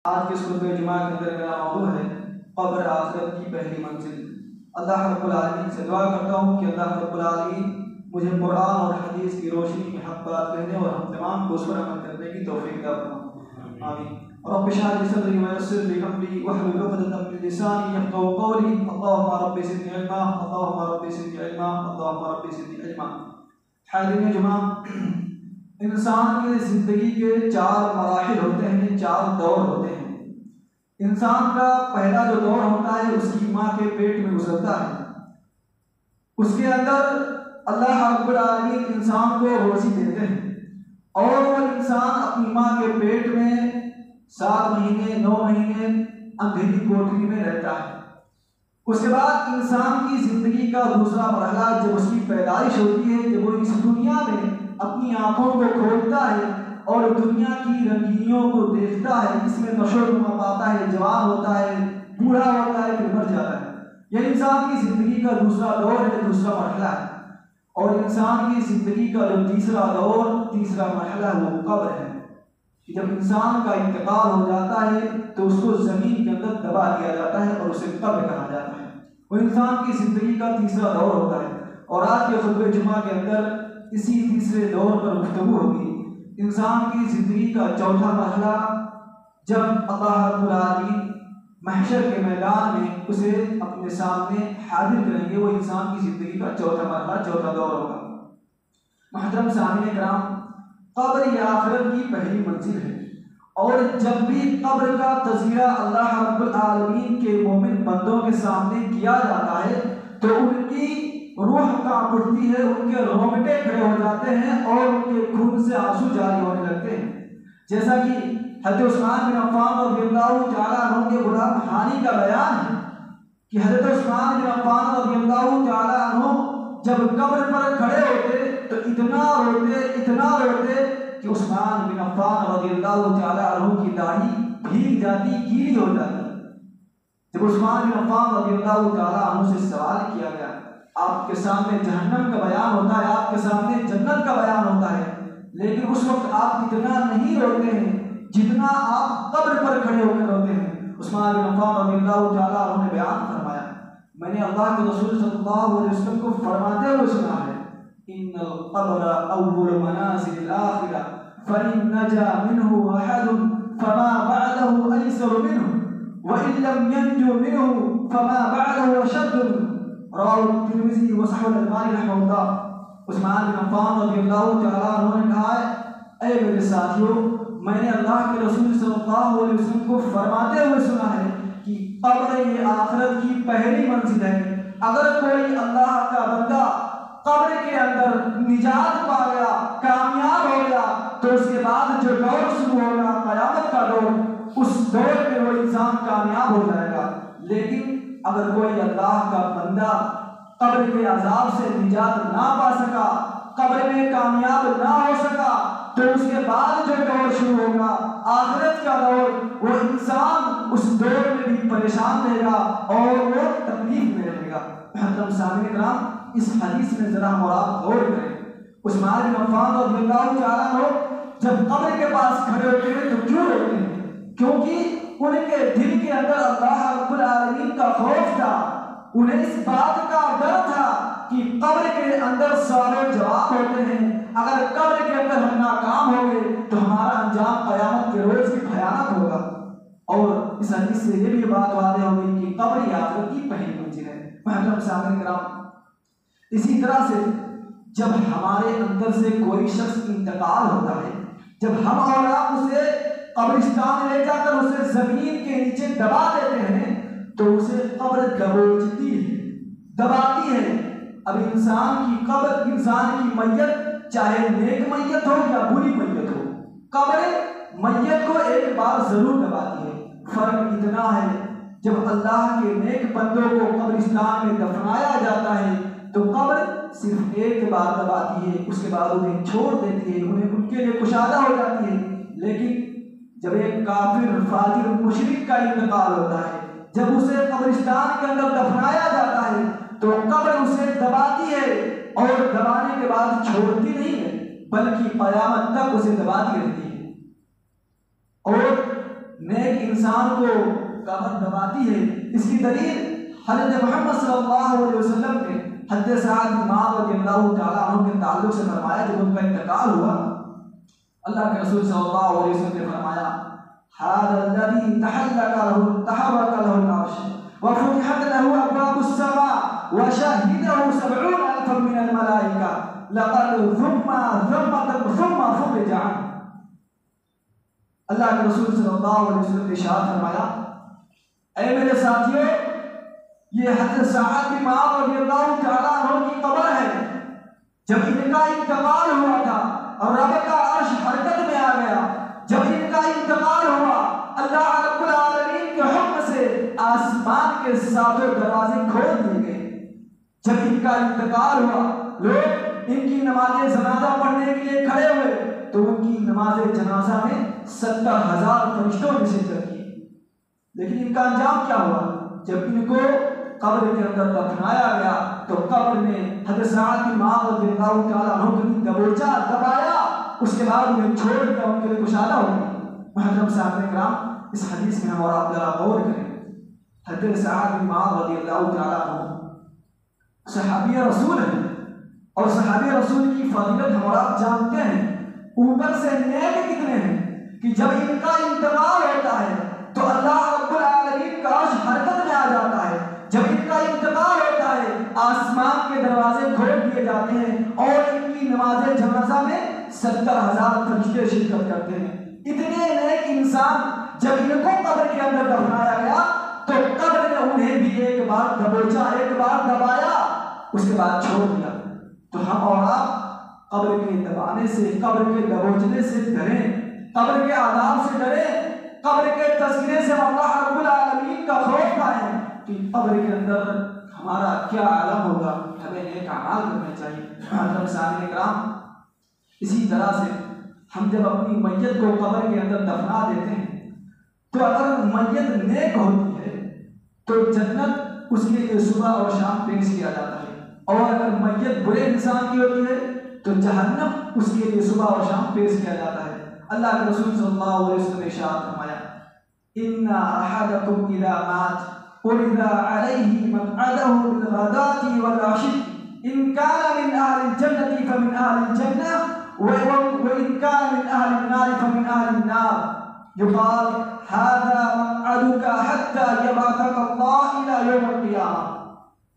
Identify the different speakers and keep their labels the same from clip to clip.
Speaker 1: آج کے اس خطبہ جمعہ کے اندر میرا موضوع ہے قبر آخرت کی پہلی منزل۔ اللہ رب العالمین سے دعا کرتا ہوں کہ اللہ رب العالمین مجھے قرآن اور حدیث کی روشنی میں حق بات کہنے اور ہم تمام کو اس پر عمل کرنے کی توفیق عطا فرمائے، آمین۔ رب اشرح لي صدري ويسر لي امري واحلل عقدة من لساني يفقهوا قولي، اللهم رب زدني علما، اللهم رب زدني علما، اللهم رب زدنی علما۔ حاضرین جمعہ، انسان کے زندگی کے 4 مراحل ہوتے ہیں، 4 دور ہوتے ہیں۔ انسان کا پہلا جو دور ہوتا ہے اس کی ماں کے پیٹ میں گزرتا ہے، اس کے اندر اللہ رب العالمین انسان کو روزی دیتے ہیں اور وہ انسان اپنی ماں کے پیٹ میں 7 مہینے 9 مہینے اندھیری کوٹری میں رہتا ہے۔ اس کے بعد انسان کی زندگی کا دوسرا مرحلہ جب اس کی پیدائش ہوتی ہے، جب وہ اس دنیا میں اپنی آنکھوں کو کھولتا ہے اور دنیا کی رنگینیوں کو دیکھتا ہے، اس میں نشو و نما پاتا ہے، جوان ہوتا ہے، بوڑھا ہوتا ہے، پھر مر جاتا ہے۔ یہ انسان کی زندگی کا دوسرا دور ہے، دوسرا مرحلہ ہے۔ اور انسان کی زندگی کا جو تیسرا دور، تیسرا مرحلہ ہے، وہ قبر ہے۔ جب انسان کا انتقال ہو جاتا ہے تو اس کو زمین کے اندر دبا دیا جاتا ہے اور اسے قبر کہا جاتا ہے۔ وہ انسان کی زندگی کا تیسرا دور ہوتا ہے۔ اور آج کے خطبہ جمعہ کے اندر اسی تیسرے دور پر گفتگو ہوگی۔ انسان کی زندگی کا چوتھا مرحلہ، جب اللہ رب العالمین محشر کے میدان میں اسے اپنے سامنے حاضر کریں گے، وہ انسان کی زندگی کا چوتھا مرحلہ، چوتھا دور ہوگا۔ محترم سامعین کرام، قبر یہ آخرت کی پہلی منزل ہے، اور جب بھی قبر کا تذکرہ اللہ رب العالمین کے مومن بندوں کے سامنے کیا جاتا ہے تو ان کی روح کانپ اٹھتی ہے، ان کے رونگٹے کھڑے ہو جاتے ہیں اور ان کے خون سے آنسو جاری ہونے لگتے ہیں۔ جیسا کہ حضرت عثمان بن عفان رضی اللہ تعالیٰ عنہ کے غلام حانی کا بیان ہے کہ حضرت عثمان بن عفان رضی اللہ تعالیٰ عنہ جب قبر پر کھڑے ہوتے تو اتنا روتے کہ عثمان بن عفان رضی اللہ تعالیٰ عنہ کی داڑھی بھیگ جاتی، گیلی ہو جاتی۔ جب عثمان بن عفان رضی اللہ تعالیٰ عنہ سے سوال کیا گیا، آپ کے سامنے جہنم کا بیان ہوتا ہے، آپ کے سامنے جنت کا بیان ہوتا ہے، لیکن اس وقت آپ اتنا نہیں روتے ہیں جتنا آپ قبر پر کھڑے ہو کر روتے ہیں۔ عثمان بن عفان رضی اللہ تعالیٰ عنہ نے بیان فرمایا، میں نے اللہ کے رسول صلی اللہ علیہ وسلم کو فرماتے ہوئے سنا ہے، ان القبر اول منازل الاخرہ فإن نجا منه أحد فما بعده أيسر منه وإن لم ينجو منه فما بعده أشد منه، رواه الترمذی وصححہ الالبانی رحمہ اللہ۔ عثمان بن عفان رضی اللہ تعالیٰ عنہ نے کہا ہے، اے میرے ساتھیوں، میں نے اللہ کے رسول صلی اللہ علیہ وسلم کو فرماتے ہوئے سنا ہے کہ قبر یہ آخرت کی پہلی منزل ہے۔ اگر کوئی اللہ کا بندہ قبر کے اندر نجات پا گیا، کامیاب ہو گیا، تو اس کے بعد جو دور شروع ہوگا قیامت کا دور، اس دور میں وہ انسان کامیاب ہو جائے گا۔ لیکن اگر کوئی اللہ کا بندہ قبر کے عذاب سے نجات نہ پا سکا، قبر میں کامیاب نہ ہو سکا، تو اس کے بعد جو دور شروع ہوگا آخرت کا دور، وہ انسان اس دور میں بھی پریشان رہے گا اور وہ تکلیف میں رہے گا۔ محترم سامعین کرام، اس حدیث میں ذرا مراد غور کریں۔ عثمان بن عفان رضی اللہ تعالیٰ عنہ جب قبر کے پاس کھڑے ہوتے ہیں تو کیوں روتے ہیں؟ کیونکہ ان کے دل کے اندر اللہ رب العالمین کا خوف تھا، انہیں اس بات کا ڈر تھا کہ قبر کے اندر سوال و جواب ہوتے ہیں، اگر قبر کے اندر ہم ناکام ہو گئے تو ہمارا انجام قیامت کے روز بھی بھیانک ہوگا۔ اور اس حدیث سے یہ بھی بات واضح ہو گئی کہ قبر آخرت کی پہلی منزل ہے۔ محترم سامعین کرام، اسی طرح سے جب ہمارے اندر سے کوئی شخص انتقال ہوتا ہے، جب ہم اور آپ اسے قبرستان میں لے جا کر اسے زمین کے نیچے دبا دیتے ہیں تو اسے قبر دبوچتی ہے، دباتی ہے۔ اب انسان کی قبر، انسان کی میت، چاہے نیک میت ہو یا بری میت ہو، قبر میت کو ایک بار ضرور دباتی ہے۔ فرق اتنا ہے، جب اللہ کے نیک بندوں کو قبرستان میں دفنایا جاتا ہے تو قبر صرف ایک بار دباتی ہے، اس کے بعد انہیں چھوڑ دیتی ہے، انہیں ان کے لیے کشادہ ہو جاتی ہے۔ لیکن جب ایک کافر، فاجر، مشرک کا انتقال ہوتا ہے، جب اسے قبرستان کے اندر دفنایا جاتا ہے تو قبر اسے دباتی ہے، اور دبانے کے بعد چھوڑتی نہیں ہے بلکہ قیامت تک اسے دباتی رہتی ہے۔ اور نیک انسان کو قبر دباتی ہے۔ اس کی دلیل حضرت محمد صلی اللہ علیہ وسلم نے حضرت سعد بن معاذ رضی اللہ تعالیٰ عنہ کے تعلق سے فرمایا جب ان کا انتقال ہوا، اللہ کے رسول صلی اللہ علیہ وسلم نے فرمایا هذا الذي تحرك له العرش وفتحت له أبواب السماء وشهده 70,000 من الملائكة لقد ثم فرج عنه۔ اللہ کے رسول صلی اللہ علیہ وسلم نے ارشاد فرمایا، اے میرے ساتھیو، یہ حضرت سعد بن معاذ رضی اللہ تعالیٰ عنہ کی قبر ہے۔ جب ان کا انتقال ہوا تھا اور رب کا عرش حرکت میں آ گیا، جب ان کا انتقال ہوا اللہ رب العالمین کے حکم سے آسمان کے ساتوں دروازے کھول دیے گئے۔ جب ان کا انتقال ہوا، لوگ ان کی نماز جنازہ پڑھنے کے لیے کھڑے ہوئے تو ان کی نماز جنازہ میں 70,000 فرشتوں نے شرکت کی۔ لیکن ان کا انجام کیا ہوا؟ جب ان کو قبر کے اندر دفنایا گیا تو قبر میں حضرت سعد بن معاذ رضی اللہ تعالیٰ عنہ نے دبوچا دبایا، اس کے بعد انہیں چھوڑ کر ان کے لیے کشادہ ہو گئی۔ محترم صاحب کرام، اس حدیث میں ہم اور آپ ذرا غور کریں۔ حضرت سعد بن معاذ رضی اللہ تعالیٰ عنہ صحابی رسول ہیں، اور صحابی رسول کی فضیلت ہم اور آپ جانتے ہیں۔ اوپر سے نیک کتنے ہیں کہ جب ان کا انتقال ہوتا ہے تو اللہ رب العالمین کا عرش حرکت میں آ جاتا ہے۔ جب ان کا انتقال ہوتا ہے آسمان کے دروازے کھول دیے جاتے ہیں اور ان کی نماز جنازہ میں 70,000 فرشتے شرکت کرتے ہیں۔ اتنے نیک انسان جب ان کو قبر کے اندر دفنایا گیا تو قبر نے انہیں بھی ایک بار دبوچا، ایک بار دبایا، اس کے بعد چھوڑ دیا۔ تو ہم اور آپ قبر کے دبانے سے، قبر کے دبوچنے سے ڈریں، قبر کے عذاب سے ڈریں، قبر کے تذکرے سے اللہ رب العالمین کا خوف کھائیں کہ قبر کے اندر ہمارا کیا عالم ہوگا۔ ہمیں نیک اعمال کرنے چاہیے۔ محترم سامعین کرام، اسی طرح سے ہم جب اپنی میت کو قبر کے اندر دفنا دیتے ہیں تو اگر میت نیک ہوتی ہے تو جنت اس کے لیے صبح اور شام پیش کیا جاتا ہے، اور اگر میت برے انسان کی ہوتی ہے تو جہنم اس کے لیے صبح اور شام پیش کیا جاتا ہے۔ اللہ کے رسول صلی اللہ علیہ وسلم نے ارشاد فرمایا، ان احدکم اذا مات عرض علیہ مقعدہ بالغداة والعشی ان کان من اہل الجنة فمن اہل الجنة وان کان من اہل النار فمن اہل النار یقال هذا مقعدك حتى يبعثك اللہ الى یوم القیامہ۔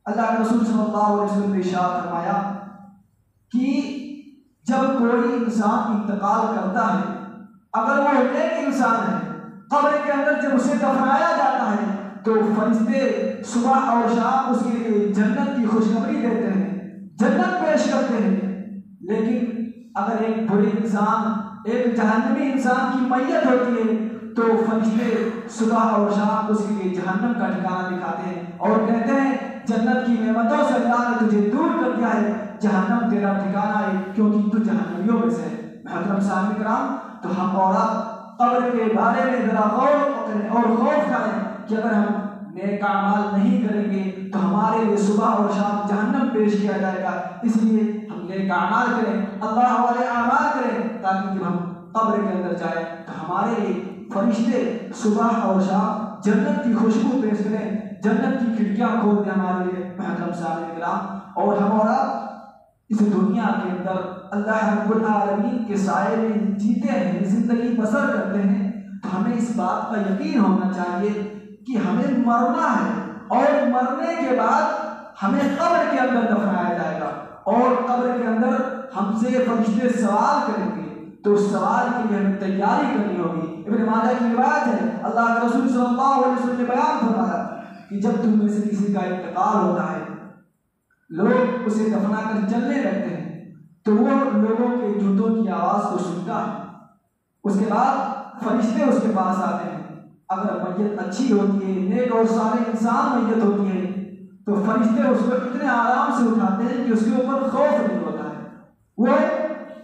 Speaker 1: اللہ کے رسول صلی اللہ علیہ وسلم نے ارشاد فرمایا کہ جب کوئی انسان انتقال کرتا ہے، اگر وہ نیک انسان ہے، قبر کے اندر جب اسے دفنایا جاتا ہے تو فرشتے صبح اور شام اس کے لیے جنت کی خوشخبری دیتے ہیں، جنت پیش کرتے ہیں۔ لیکن اگر ایک برے انسان، ایک جہنمی انسان کی میت ہوتی ہے تو فرشتے صبح اور شام اس کے لیے جہنم کا ٹھکانہ دکھاتے ہیں اور کہتے ہیں جنت کی نعمتوں سے اللہ نے تجھے دور کر دیا ہے، جہنم تیرا ٹھکانہ ہے کیونکہ تو جہنمیوں میں سے ہے۔ محترم سامعین کرام، تو ہم اور آپ قبر کے بارے میں ذرا غور کریں اور خوف کریں کہ اگر ہم نیک اعمال نہیں کریں گے تو ہمارے لیے صبح اور شام جہنم پیش کیا جائے گا۔ اس لیے ہم نیک اعمال کریں، اللہ والے اعمال کریں، تاکہ جب ہم قبر کے اندر جائیں تو ہمارے لیے فرشتے صبح اور شام جنت کی خوشبو پیش کریں، جنت کی کھڑکیاں کھول دیں ہمارے لیے۔ محترم سامعین کرام، اور ہمارا اس دنیا کے اندر اللہ رب العالمین کے سائے میں جیتے ہیں، زندگی بسر کرتے ہیں، تو ہمیں اس بات کا یقین ہونا چاہیے کہ ہمیں مرنا ہے اور مرنے کے بعد ہمیں قبر کے اندر دفنایا جائے گا اور قبر کے اندر ہم سے فرشتے سوال کریں گے، تو اس سوال کے لیے ہمیں تیاری کرنی ہوگی۔ ابن ماجہ کی روایت ہے، اللہ کے رسول صلی اللہ علیہ وسلم نے بیان فرمایا کہ جب تم میں سے کسی کا انتقال ہوتا ہے، لوگ اسے دفنا کر چلنے لگتے ہیں تو وہ لوگوں کے جوتوں کی آواز کو سنتا ہے، اس کے بعد فرشتے اس کے پاس آتے ہیں۔ اگر میت اچھی ہوتی ہے، نیک اور صالح انسان میت ہوتی ہے تو فرشتے اس کو اتنے آرام سے اٹھاتے ہیں کہ اس کے اوپر خوف نہیں ہوتا ہے، وہ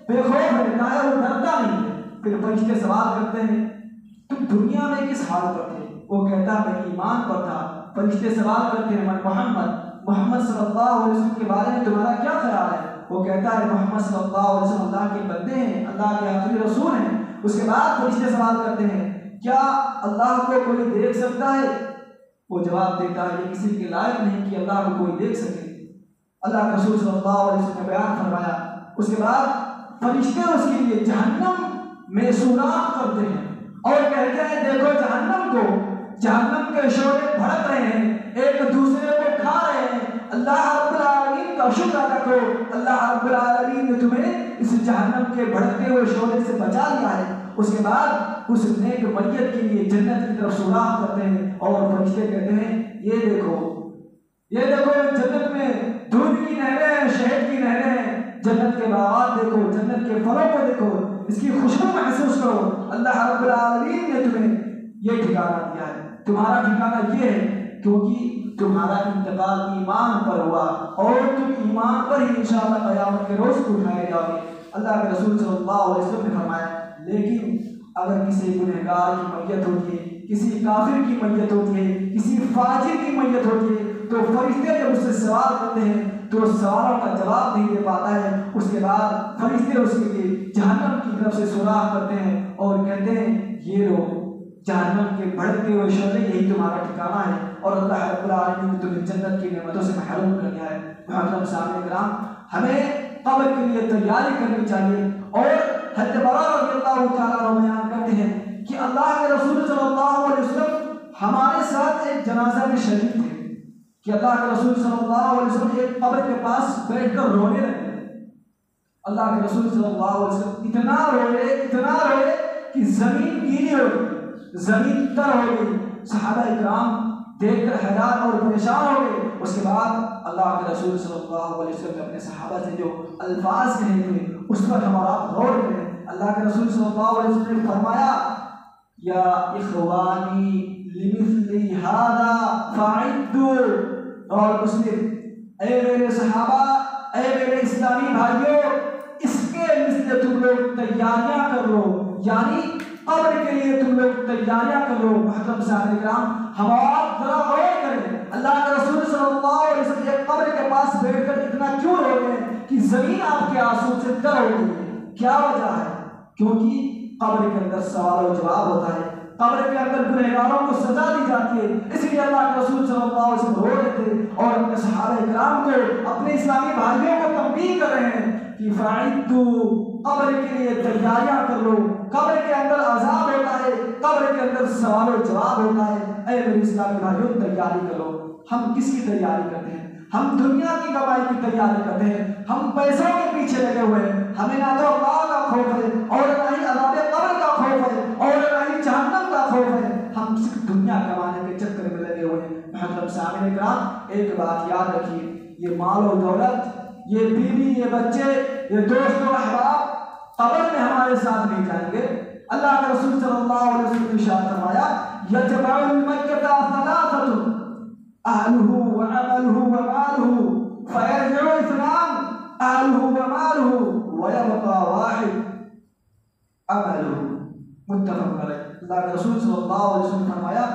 Speaker 1: بے خوف رہتا ہے، وہ ڈرتا نہیں ہے۔ پھر فرشتے سوال کرتے ہیں تم دنیا میں کس حال پر تھے؟ وہ کہتا ہے میں ایمان پر تھا۔ فرشتے سوال کرتے ہیں محمد صلی اللہ علیہ وسلم کے بارے میں تمہارا کیا خیال ہے؟ وہ کہتا ہے محمد صلی اللہ علیہ وسلم اللہ کے بندے ہیں، اللہ کے آخری رسول ہیں۔ اس کے بعد فرشتے سوال کرتے ہیں کیا اللہ کو کوئی دیکھ سکتا ہے؟ وہ جواب دیتا ہے یہ کسی کے لائق نہیں کہ اللہ کو کوئی دیکھ سکے۔ اللہ کے رسول صلی اللہ علیہ وسلم نے بیان فرمایا، اس کے بعد فرشتے اس کے لیے جہنم میں سوراخ کرتے ہیں اور کہتے ہیں دیکھو جہنم کو، جہنم کے شعلے بھڑک رہے ہیں، ایک دوسرے کو کھا رہے ہیں، اللہ رب العالمین کا شکر ادا کرو، اللہ رب العالمین نے تمہیں اس جہنم کے بھڑکتے ہوئے شعلے سے بچا لیا ہے۔ اس کے بعد اس نیک میت کے لیے جنت کی طرف سوراخ کرتے ہیں اور فرشتے کہتے ہیں یہ دیکھو جنت میں دودھ کی نہریں ہیں، شہد کی نہریں ہیں، جنت کے باغات دیکھو، جنت کے پھلوں کو دیکھو، اس کی خوشبو محسوس کرو، اللہ رب العالمین نے تمہیں یہ ٹھکانہ دیا ہے، تمہارا ٹھکانہ یہ ہے کیونکہ تمہارا انتقال ایمان پر ہوا اور تم ایمان پر ہی انشاءاللہ قیامت کے روز کو اٹھائے جاؤ گے۔ اللہ کے رسول صلی اللہ علیہ وسلم نے فرمایا لیکن اگر کسی گنہگار کی میت ہوتی ہے، کسی کافر کی میت ہوتی ہے، کسی فاجر کی میت ہوتی ہے تو فرشتے جب اس سے سوال کرتے ہیں تو سوالوں کا جواب نہیں دے پاتا ہے، اس کے بعد فرشتے اس کے لیے جہنم کی طرف سے سوراخ کرتے ہیں اور کہتے ہیں یہ لو جہنم کے بھڑکتے ہوئے شعلے یہی تمہارا ٹھکانہ ہے اور اللہ رب العالمین نے تمہیں جنت کی نعمتوں سے محروم کر دیا ہے۔ محترم سامعین کرام، ہمیں قبر کے لیے تیاری کرنی چاہیے اور حضرت براء رضی اللہ تعالیٰ عنہ بیان کرتے ہیں کہ اللہ کے رسول صلی اللہ علیہ وسلم ہمارے ساتھ ایک جنازہ میں شریک تھے کہ اللہ کے رسول صلی اللہ علیہ وسلم ایک قبر کے پاس بیٹھ کر رونے لگے۔ اللہ کے رسول صلی اللہ علیہ وسلم اتنا روئے کہ زمین گیلی ہو گئی، زمین تر ہو گئی۔ صحابہ اکرام دیکھ کر حیران اور پریشان ہو گئے۔ اس کے بعد اللہ کے رسول صلی اللہ علیہ وسلم نے اپنے صحابہ سے جو الفاظ کہے تھے اس پر ہمارا غور کریں۔ اللہ کے رسول صلی اللہ علیہ وسلم نے فرمایا یا اخوانی لمثل هذا فاعدوا، اور مسلم، اے میرے صحابہ، اے میرے اسلامی بھائیوں، اس کے مثل تم لوگ تیاریاں کر لو، یعنی قبر کے لیے تم لوگ تیاریاں کر لو۔ محترم سامعین کرام، ہم آپ ذرا غور کریں، اللہ کے رسول صلی اللہ علیہ وسلم ایک قبر کے پاس بیٹھ کر اتنا کیوں رو گئے کہ زمین آپ کے آنسو سے تر ہو گئی ہے؟ کیا وجہ ہے؟ کیونکہ قبر کے اندر سوال و جواب ہوتا ہے، قبر کے اندر گنہگاروں کو سزا دی جاتی ہے، اس لیے اللہ کے رسول صلی اللہ علیہ وسلم رو رہے تھے اور اپنے صحابہ کرام کو، اپنے اسلامی بھائیوں کو تنبیہ کر رہے ہیں کہ فاعدوا، قبر کے لیے تیاریاں کر لو، قبر کے اندر عذاب ہوتا ہے، قبر کے اندر سوال و جواب ہوتا ہے۔ اے میرے اسلامی بھائیوں، تیاری کرو۔ ہم کس کی تیاری کرتے ہیں؟ ہم دنیا کی کمائی کی تیاری کرتے ہیں، ہم پیسوں کے پیچھے لگے ہوئے ہیں، ہمیں نہ تو اللہ کا خوف ہے اور نہ ہی عذاب قبر کا خوف ہے اور نہ ہی جہنم کا خوف ہے، ہم صرف دنیا کمانے کے چکر میں لگے ہوئے ہیں۔ محترم سامعین کرام، ایک بات یاد رکھیے، یہ مال و دولت، یہ بیوی، یہ بچے، یہ دوست و احباب قبر میں ہمارے ساتھ نہیں جائیں گے۔ اللہ کے رسول صلی اللہ علیہ وسلم نے ارشاد فرمایا یتبع المیت ثلاثة اہلہ وعملہ ومالہ فیرجع اثنان اہلہ ومالہ ویبقى واحد عملہ، متفق علیہ۔ اللہ کے رسول صلی اللہ علیہ وسلم نے فرمایا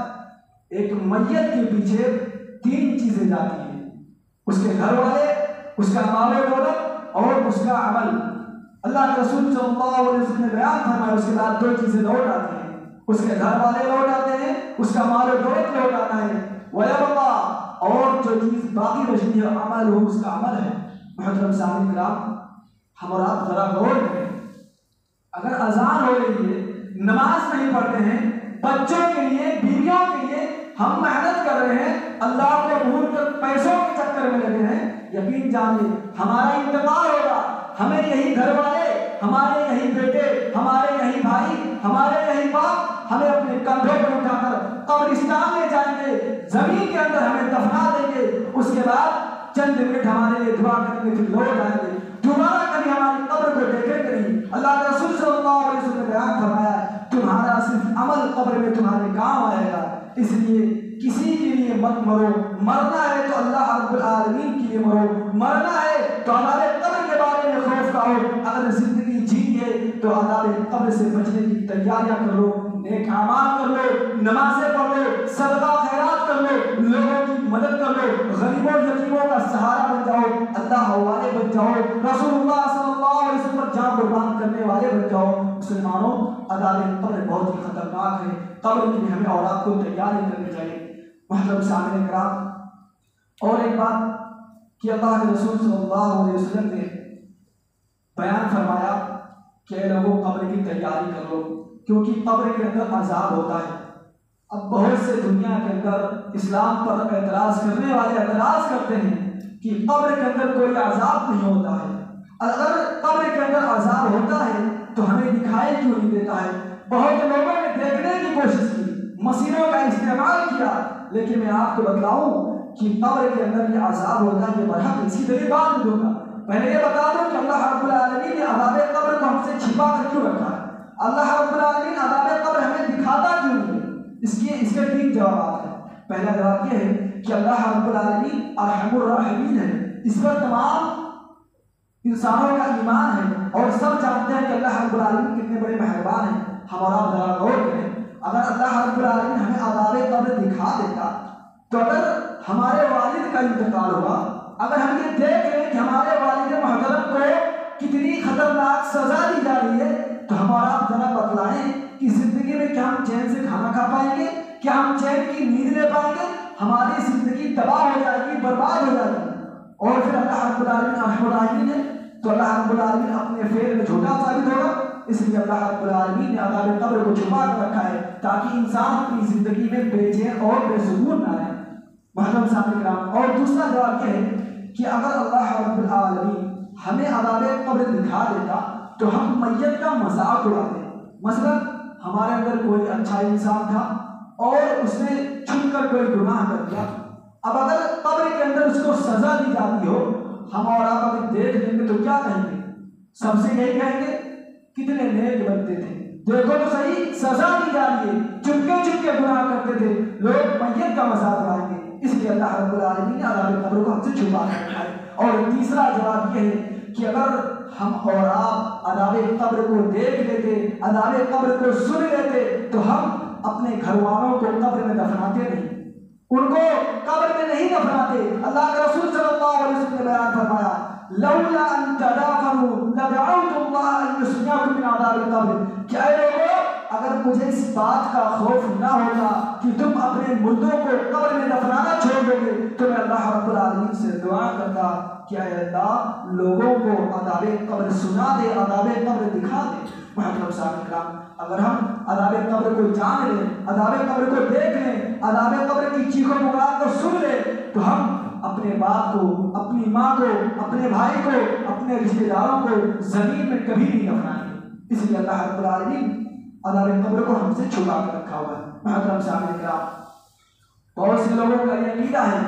Speaker 1: ایک میت کے پیچھے تین چیزیں جاتی ہیں، اس کے گھر والے، اس کا مال و دولت اور اس کا عمل۔ اللہ کے رسول صلی اللہ علیہ وسلم نے بیان فرمایا اس کے بعد دو چیزیں لوٹ آتی ہیں، اس کے گھر والے لوٹ آتے ہیں، اس کا مال و دولت لوٹ آتا ہے، وَيَبْقَى، اور جو چیز باقی بچتی ہے عمل ہو، اس کا عمل ہے۔ محترم سامعین کرام، ہم اور آپ ذرا غور کریں، اگر اذان ہو رہی ہے، نماز نہیں پڑھتے ہیں، بچوں کے لیے، بیویوں کے لیے ہم محنت کر رہے ہیں، اللہ کو بھول کر پیسوں کے چکر میں لگے ہیں، یقین جانیے ہمارا انتقال ہوگا، ہمیں یہی گھر والے، ہمارے یہی بیٹے، ہمارے یہی بھائی، ہمارے یہی باپ ہمیں اپنے کندھوں پر اٹھا کر قبرستان لے جائیں گے، زمین کے اندر ہمیں دفنا دیں گے، اس کے بعد چند منٹ ہمارے لیے دعا کریں گے، پھر لوٹ آئیں گے، دوبارہ کبھی ہماری قبر کو دیکھیں گے نہیں۔ اللہ کے رسول صلی اللہ علیہ وسلم نے بیان فرمایا تمہارا صرف عمل قبر میں تمہارے کام آئے گا، اس لیے کسی کے لیے مت مرو، مرنا ہے تو اللہ رب العالمین کے لیے مرو، مرنا ہے تو ہمارے قبر کے بارے میں خوف کرو، اگر زندگی جی ہے تو عذاب قبر سے بچنے کی تیاریاں کر لو، نیک اعمال کر لو، نمازیں پڑھ لو، صدقہ خیرات کر لو، لوگوں کی مدد کر لو، غریبوں یتیموں کا سہارا بن جاؤ، اللہ والے بن جاؤ، رسول اللہ صلی اللہ علیہ وسلم پر جان قربان کرنے والے بن جاؤ۔ مسلمانوں، عذاب قبر بہت ہی خطرناک ہے، قبر کی بھی ہمیں اور آپ کو تیاری کرنی چاہیے۔ محترم سامعین کرام، اور ایک بات کہ اللہ کے رسول صلی اللہ علیہ وسلم نے بیان فرمایا کہ اے لوگوں قبر کی تیاری کر لو، کیونکہ قبر کے اندر عذاب ہوتا ہے۔ اب بہت سے دنیا کے اندر اسلام پر اعتراض کرنے والے اعتراض کرتے ہیں کہ قبر کے اندر کوئی عذاب نہیں ہوتا ہے، اگر قبر کے اندر عذاب ہوتا ہے تو ہمیں دکھائی کیوں نہیں دیتا ہے؟ بہت لوگوں نے دیکھنے کی کوشش کی، مسیروں کا استعمال کیا، لیکن میں آپ کو بتلاؤں کہ قبر کے اندر یہ عذاب ہوتا ہے، یہ برحق اسی طرح بات دوں گا۔ پہلے یہ بتا دوں کہ اللہ رب العالمین نے عذاب قبر کو ہم سے چھپا کر کیوں رکھا ہے؟ اللہ رب العالمین عذاب قبر ہمیں دکھاتا کیوں نہیں ہے؟ اس کے 3 جوابات ہیں۔ پہلا جواب یہ ہے کہ اللہ رب العالمین ارحم الراحمین ہے، اس پر تمام انسانوں کا ایمان ہے اور سب جانتے ہیں کہ اللہ رب العالمین کتنے بڑے مہربان ہیں۔ ہمارا ذرا غور کریں، اگر اللہ رب العالمین ہمیں عذاب قبر دکھا دیتا تو اگر ہمارے والد کا انتقال ہوا، اگر ہم یہ دیکھ لیں کہ ہمارے والد محترم کو کتنی خطرناک سزا دی جا رہی ہے، تو ہمارا ذرا بتلائیں کہ زندگی میں کیا ہم چین سے کھانا کھا پائیں گے؟ کیا ہم چین کی نیند لے پائیں گے؟ ہماری زندگی تباہ ہو جائے گی، برباد ہو جائے گی۔ اور پھر اللہ رب العالمین ارحم الراحمین ہے تو اللہ رب العالمین اپنے فعل میں جھوٹا ثابت ہوگا، اس لیے اللہ رب العالمین نے عذاب قبر کو چھپا کر رکھا ہے تاکہ انسان اپنی زندگی میں بے چین اور بے سکون نہ رہے۔ محترم سامعین کرام، اور دوسرا جواب یہ ہے کہ اگر اللہ رب العالمین ہمیں عذاب قبر دکھا دیتا تو ہم میت کا مذاق اڑاتے۔ مثلا ہمارے اندر کوئی اچھا انسان تھا اور اس نے چھپ کر کوئی گناہ کر دیا، اب اگر قبر کے اندر اس کو سزا دی جاتی ہو، ہم اور آپ اگر دیکھ لیں گے تو کیا کہیں گے؟ سب سے یہی کہیں گے کتنے نیک بنتے تھے، دیکھو تو صحیح سزا دی جا رہی ہے، چپکے گناہ کرتے تھے، لوگ میت کا مذاق اڑائیں گے۔ اس لیے اللہ رب العالمین نے عذاب قبر کو ہم سے چھپا کر رکھا ہے۔ اور تیسرا جواب یہ ہے کہ اگر ہم اور آپ عذاب قبر کو دیکھ لیتے، عذاب قبر کو سن لیتے، تو ہم اپنے گھر والوں کو قبر میں دفناتے نہیں، ان کو قبر میں نہیں دفناتے۔ اللہ کے رسول صلی اللہ علیہ وسلم نے بیان فرمایا لولا ان تدافنوا لدعوت اللہ ان یسمعکم من عذاب القبر، کہ اے لوگوں اگر مجھے اس بات کا خوف نہ ہوتا کہ تم اپنے مردوں کو قبر میں دفنانا چھوڑ دو گے تو میں اللہ رب العالمین سے دعا کرتا کہ اے اللہ لوگوں کو عذاب قبر سنا دے، عذاب قبر دکھا دے۔ محترم سامعین کرام، اگر ہم عذاب قبر کو جان لیں، عذاب قبر کو دیکھ لیں، عذاب قبر کی چیخ و پکار کو سن لیں، تو ہم اپنے باپ کو، اپنی ماں کو، اپنے بھائی کو، اپنے رشتہ داروں کو زمین میں کبھی نہیں دفنائیں گے۔ اس لیے اللہ رب العالمین عذاب قبر کو ہم سے چھپا کر رکھا ہوا ہے۔ محترم سامعین کرام، بہت سے لوگوں کا یہ عقیدہ ہے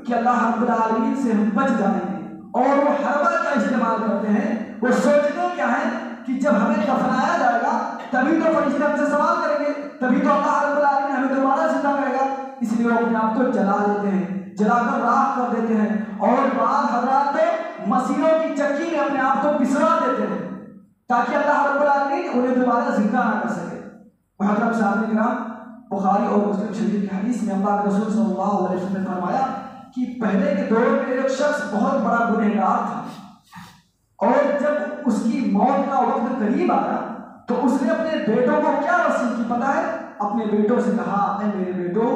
Speaker 1: کہ اللہ رب العالمین سے ہم بچ جائیں گے، اور وہ حربہ کا استعمال کرتے ہیں۔ وہ سوچتے کیا ہے کہ جب ہمیں دفنایا جائے گا تبھی تو فرشتے ہم سے سوال کریں گے، تبھی تو اللہ رب العالمین ہمیں دوبارہ زندہ کرے گا۔ اس لیے وہ اپنے آپ کو جلا دیتے ہیں، جلا کر راکھ کر دیتے ہیں، اور بعض حضرات تو مسیحوں کی چکی میں اپنے آپ کو پسرا دیتے ہیں تاکہ اللہ رب العالمین انہیں دوبارہ زندہ نہ کر سکے۔ محترم سامعین کرام، بخاری اور مسلم شریف کی حدیث میں اللہ کے رسول صلی اللہ علیہ وسلم نے فرمایا کہ پہلے کے دور میں ایک شخص بہت بڑا گنہگار تھا، اور جب اس کی موت کا وقت قریب آیا تو اس نے اپنے بیٹوں کو کیا وصیت کی پتہ ہے؟ اپنے بیٹوں سے کہا اے میرے بیٹو،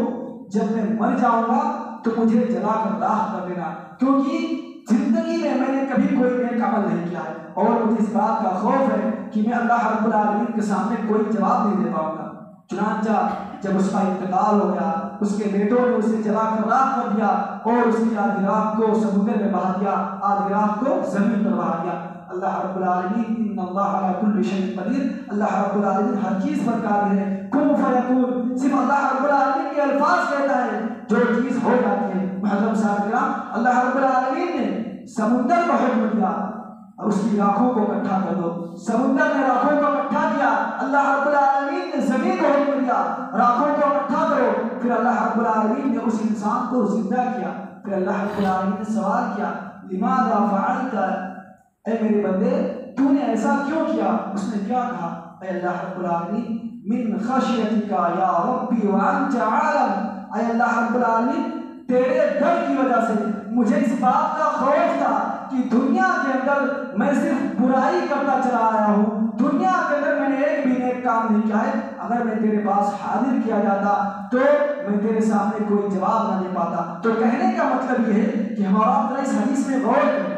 Speaker 1: جب میں مر جاؤں گا تو مجھے جلا کر راکھ کر دینا، کیونکہ زندگی میں نے کبھی کوئی نیک عمل نہیں کیا ہے اور مجھے اس بات کا خوف ہے کہ میں اللہ رب العالمین کے سامنے کوئی جواب نہیں دے پاؤں گا۔ چنانچہ جب اس کا انتقال ہو گیا، اس کے بیٹوں نے اسے جلا کر راکھ کر دیا اور اس کی آدھی راکھ کو سمندر میں بہا دیا، آدھی راکھ کو زمین پر بہا دیا۔ اللہ رب العالمین ان اللہ علی کل شیء قدیر، اللہ رب العالمین ہر چیز پر قادر ہے۔ کن فیکون، صرف اللہ رب العالمین کے الفاظ کہتا ہے جو چیز ہو جاتی ہے۔ محترم صاحب کرام، اللہ رب العالمین نے سمندر کو حکم دیا اور اس کی راکھوں کو اکٹھا کر دو، سمندر نے راکھوں کو اکٹھا کیا۔ اللہ رب العالمین نے زمین کو حکم دیا راکھوں کو اکٹھا کرو، پھر اللہ رب العالمین نے اس انسان کو زندہ کیا۔ پھر اللہ رب العالمین نے سوال کیا لماذا فعلت، اے میرے بندے تو نے ایسا کیوں کیا؟ اس نے کیا کہا؟ اے اللہ رب العالمین من خشیتک یا ربی وانت عالم، اے اللہ رب العالمین تیرے ڈر کی وجہ سے مجھے اس بات کا خوف تھا کہ دنیا کے اندر میں صرف برائی کرتا چلا آیا ہوں، دنیا کے اندر میں نے ایک بھی نیک کام نہیں کیا ہے، اگر میں تیرے پاس حاضر کیا جاتا تو میں تیرے سامنے کوئی جواب نہ دے پاتا۔ تو کہنے کا مطلب یہ ہے کہ ہمارا اس حدیث میں غور کریں،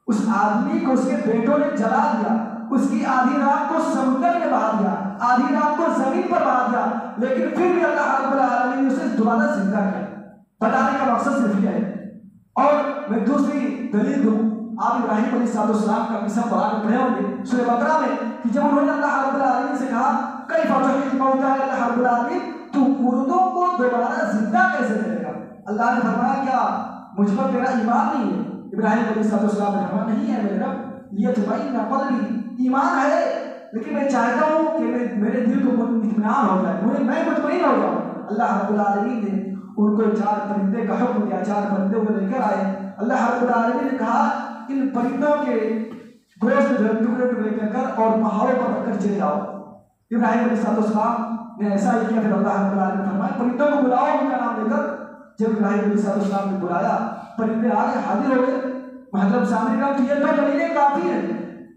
Speaker 1: اس آدمی کو اس کے بیٹوں نے جلا دیا، اس کی آدھی رات کو سمندر میں بہا دیا، آدھی رات کو زمین پر بہا دیا، لیکن پھر بھی اللہ رب العالمین نے اسے دوبارہ زندہ کیا۔ بتانے کا مقصد صرف یہ ہے۔ اور میں دوسری دلیل دوں، آپ ابراہیم علیہ السلام کا قصہ قرآن میں پڑھے ہوں گے سورہ بقرہ میں، کہ جب انہوں نے اللہ رب العالمین سے کہا کیف تحیی الموتیٰ، اللہ رب العالمین تو مردوں کو دوبارہ زندہ کیسے کرے گا؟ اللہ نے فرمایا کیا مجھ پر تیرا ایمان نہیں ہے؟ ابراہیم علیہ السلام نے فرمایا نہیں ہے میرے رب، لیطمئن قلبی، ایمان ہے لیکن میں چاہتا ہوں کہ میرے دل کو اطمینان ہو جائے، میں مطمئن ہو جاؤں۔ اللہ رب العالمین نے ان کو 4 پرندے کا حکم دیا، 4 پرندے کو لے کر آئے۔ اللہ رب العالمین نے کہا ان پرندوں کے گوشت ٹکڑے ٹکڑے کر اور پہاڑوں پر رکھ کر چلے جاؤ۔ ابراہیم علیہ السلام نے ایسا ہی کیا، پھر اللہ رب العالمین نے فرمایا پرندوں کو بلاؤ ان کا نام لے کر۔ جب ابراہیم علیہ السلام نے بلایا، پرندے آگے حاضر ہو گئے۔ محترم سامنے کا تو یہ تو دلیلیں کافی ہیں۔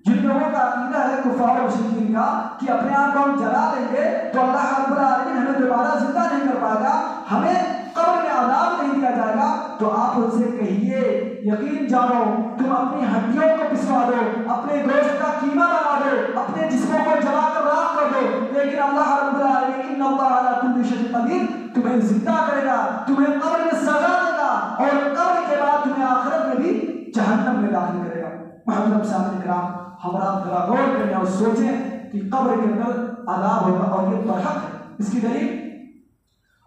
Speaker 1: جن لوگوں کا عقیدہ ہے کفار و مشرکین کا کہ اپنے آپ کو ہم جلا دیں گے تو اللہ رب العالمین ہمیں دوبارہ زندہ نہیں کر پائے گا، ہمیں قبر میں عذاب نہیں دیا جائے گا، تو آپ ان سے کہیے یقین جانو تم اپنی ہڈیوں کو پسوا دو، اپنے گوشت کا قیمہ بنا دو، اپنے جسموں کو جلا کر راکھ کر دو، لیکن اللہ رب العالمین ان اللہ علی کل شیء قدیر تمہیں زندہ کرے گا، تمہیں قبر میں سزا دے گا، اور قبر کے بعد تمہیں آخرت میں بھی جہنم میں داخل کرے گا۔ محترم سامعین کرام، ہمارا ذرا غور کریں اور سوچیں کہ قبر کے اندر عذاب ہوگا اور یہ برحق ہے۔ اس کی دلیل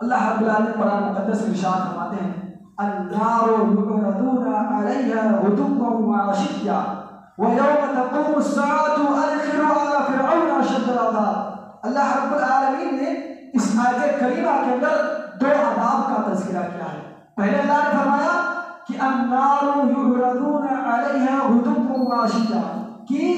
Speaker 1: اللہ رب العالمین قرآن مقدس میں ارشاد فرماتے ہیں النار یعرضون علیہا غدوا وعشیا ویوم تقوم الساعة ادخلوا آل فرعون اشد العذاب۔ اللہ رب العالمین نے اس آیت کریمہ کے اندر 2 عذاب کا تذکرہ کیا ہے۔ پہلے اللہ نے فرمایا کہ النار یعرضون علیہا غدوا وعشیا، کہ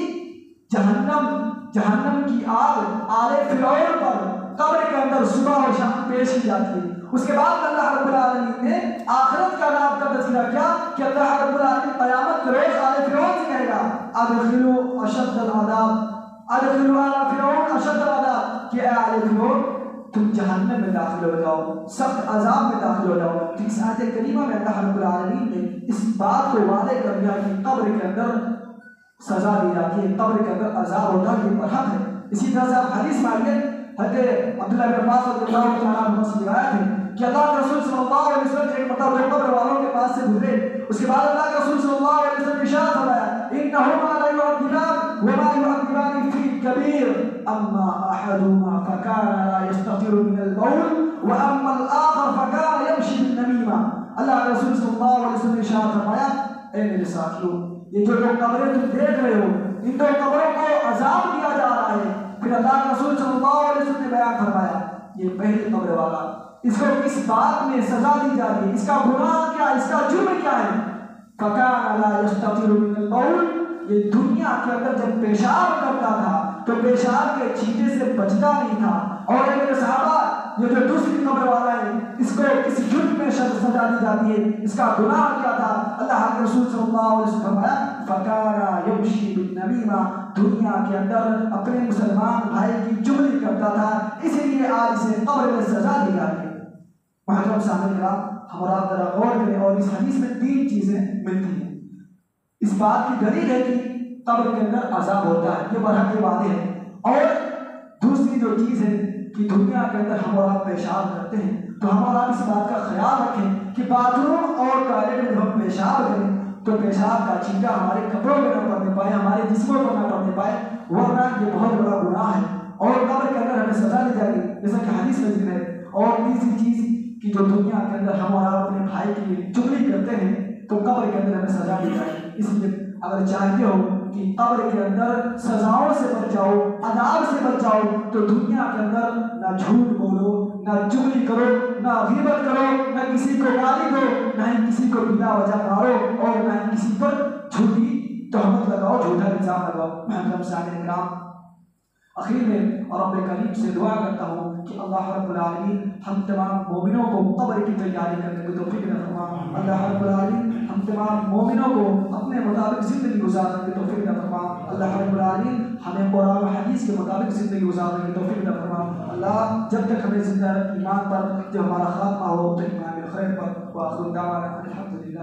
Speaker 1: جہنم کی آگ آل فرعون پر قبر کے اندر صبح اور شام پیش کی جاتی ہے۔ اس کے بعد اللہ رب العالمین نے آخرت کا عذاب کا تذکرہ کیا کہ اللہ رب العالمین قیامت کے روز آل فرعون سے کہے گا ادخلوا اشد العذاب، ادخلوا آل فرعون اشد العذاب، کہ اے آل فرعون تم جہنم میں داخل ہو جاؤ، سخت عذاب میں داخل ہو جاؤ۔ تو اس آیت کریمہ میں اللہ رب العالمین نے اس بات کو واضح کر دیا کہ قبر کے اندر سزا دی جاتی ہے، قبر کے اندر عذاب ہوتا ہے، یہ برحق ہے۔ اسی طرح سے آپ حدیث میں آئیے، حضرت عبداللہ بن عباس رضی اللہ تعالیٰ عنہ سے روایت ہے کہ اللہ کے رسول صلی اللہ علیہ وسلم ایک مرتبہ قبر والوں کے پاس سے گزرے، اس کے بعد اللہ کے رسول صلی اللہ علیہ وسلم نے ارشاد فرمایا انہما لا يعذبان وما يعذبان في كبير اما احدهما فكان لا يستطيع من البول واما الاخر فكان يمشي بالنميمه۔ اللہ کے رسول صلی اللہ علیہ وسلم نے ارشاد فرمایا اے میرے ساتھیوں، یہ جو قبریں تم دیکھ رہے ہو ان 2 قبروں کو عذاب دیا جا رہا ہے۔ پھر اللہ کے رسول صلی اللہ علیہ وسلم نے بیان فرمایا یہ پہلی قبر والا، اس کو کس بات میں سزا دی جا رہی ہے، اس کا گناہ کیا، اس کا جرم کیا ہے؟ فَكَانَ لَا يَسْتَطِيعُ مِنَ الْبَوْلِ، یہ دنیا کے اندر جب پیشاب کرتا تھا تو پیشاب کے چھینٹے سے بچتا نہیں تھا۔ اور اے میرے صحابہ، یہ جو دوسری قبر والا ہے اس کو کس جرم میں سزا دی جاتی ہے، اس کا گناہ کیا تھا؟ اللہ کے رسول صلی اللہ علیہ وسلم فرمایا فَكَانَ يَمْشِي بِالنَّمِيمَةِ، دنیا کے اندر اپنے مسلمان بھائی کی چغلی کرتا تھا، اسی لیے آج اسے قبر میں سزا دی جاتی ہے۔ محترم سامعین کرام، ہم اور آپ ذرا غور کریں اور اس حدیث میں 3 چیزیں ملتی ہیں۔ اس بات کی دلیل ہے کہ قبر کے اندر عذاب ہوتا ہے، یہ برحق واضح ہے۔ اور دوسری جو چیز ہے کہ دنیا کے اندر ہم اور آپ پیشاب کرتے ہیں تو ہم اور آپ اس بات کا خیال رکھیں کہ باتھ روم اور ٹوائلٹ میں جب ہم پیشاب کریں تو پیشاب کا چھینٹا ہمارے کپڑوں میں نہ پڑنے پائے، ہمارے جسموں پر نہ پڑنے پائے، ورنہ یہ بہت بڑا گناہ ہے اور قبر کے اندر ہمیں سزا دی جائے گی، جیسا کہ حدیث میں ذکر ہے۔ اور تیسری چیز کہ جو دنیا کے اندر ہم اور آپ اپنے بھائی کی چغلی کرتے ہیں تو قبر کے اندر ہمیں سزا دی جائے گی۔ اس لیے اگر چاہتے ہو کہ قبر کے اندر سزاؤں سے بچ جاؤ، عذاب سے بچ جاؤ، تو دنیا کے اندر نہ جھوٹ بولو، نہ چغلی کرو، نہ غیبت کرو، نہ کسی کو گالی دو، نہ ہی کسی کو بلا وجہ مارو، اور نہ ہی کسی پر جھوٹی تہمت لگاؤ، جھوٹا الزام لگاؤ۔ محترم سامعین کرام، اخیر میں رب کریم سے دعا کرتا ہوں کہ اللہ رب العالمین ہم تمام مومنوں کو قبر کی تیاری کرنے کی توفیق عطا فرما۔ اللہ رب العالمین ہم تمام مومنوں کو اپنے مطابق زندگی گزارنے کی توفیق عطا فرما۔ اللہ رب العالمین ہمیں قرآن و حدیث کے مطابق زندگی گزارنے کی توفیق عطا فرما۔ اللہ جب تک ہمیں زندہ ایمان پر، جب ہمارا خاتمہ ہو تو ایمان بالخیر پر، وآخر دعوانا الحمدللہ۔